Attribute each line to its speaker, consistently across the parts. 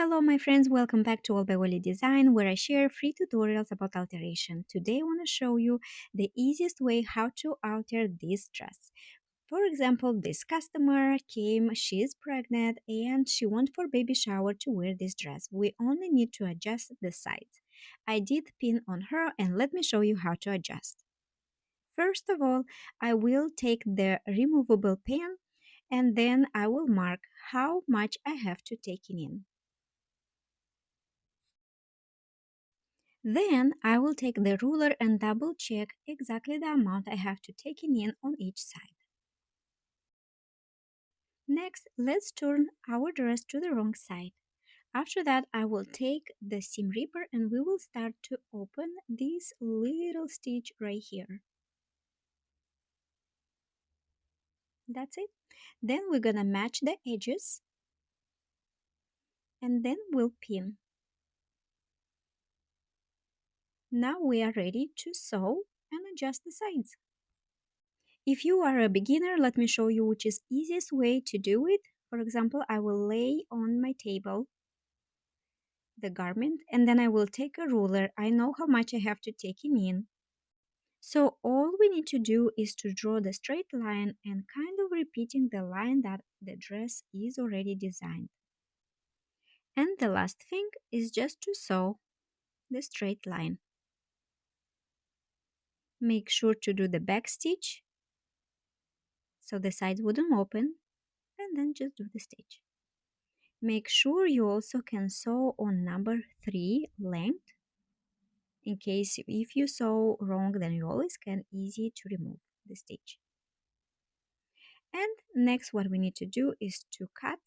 Speaker 1: Hello my friends, welcome back to AllbyOly Design where I share free tutorials about alteration. Today I want to show you the easiest way how to alter this dress. For example, this customer came, she's pregnant and she wants for baby shower to wear this dress. We only need to adjust the sides. I did pin on her and let me show you how to adjust. First of all, I will take the removable pin and then I will mark how much I have to take in. Then I will take the ruler and double check exactly the amount I have to take in on each side. Next, let's turn our dress to the wrong side. After that, I will take the seam ripper and we will start to open this little stitch right here. That's it. Then we're gonna match the edges and then we'll pin. Now we are ready to sew and adjust the sides. If you are a beginner, let me show you which is easiest way to do it. For example, I will lay on my table the garment and then I will take a ruler. I know how much I have to take in. So all we need to do is to draw the straight line and kind of repeating the line that the dress is already designed. And the last thing is just to sew the straight line. Make sure to do the back stitch so the sides wouldn't open and then just do the stitch. Make sure you also can sew on number 3 length. In case if you sew wrong, then you always can easy to remove the stitch. And next what we need to do is to cut.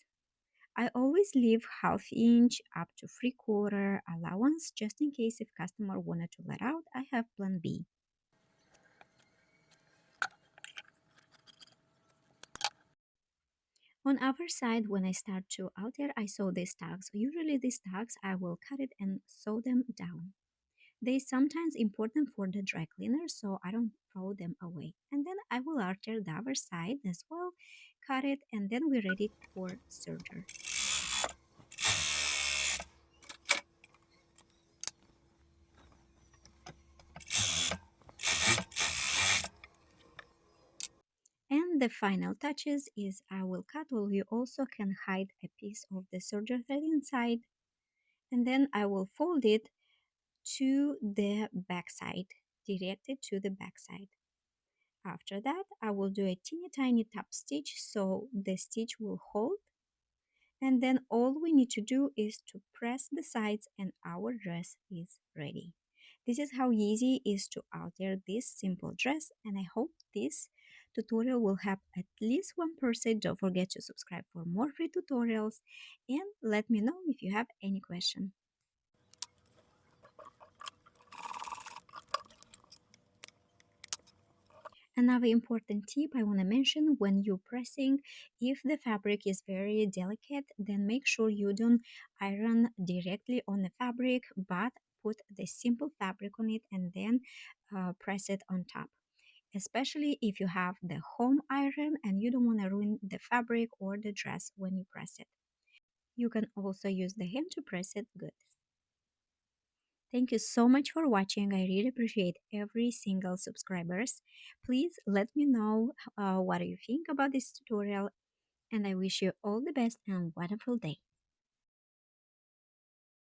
Speaker 1: I always leave ½ inch up to 3/4 allowance just in case if customer wanted to let out, I have plan B. On other side, when I start to alter, I sew these tags. Usually these tags, I will cut it and sew them down. They sometimes important for the dry cleaner, so I don't throw them away. And then I will alter the other side as well, cut it, and then we're ready for serger. And the final touches is I will cut, or you also can hide a piece of the serger thread inside, and then I will fold it to the back side, directed to the back side. After that, I will do a teeny tiny top stitch so the stitch will hold. And then all we need to do is to press the sides and our dress is ready. This is how easy it is to alter this simple dress, and I hope this tutorial will help at least one person. Don't forget to subscribe for more free tutorials and let me know if you have any question. Another important tip I want to mention, when you're pressing, if the fabric is very delicate, then make sure you don't iron directly on the fabric, but put the simple fabric on it and then press it on top. Especially if you have the home iron and you don't want to ruin the fabric or the dress when you press it. You can also use the hand to press it good. Thank you so much for watching. I really appreciate every single subscribers. Please let me know what you think about this tutorial, and I wish you all the best and wonderful day.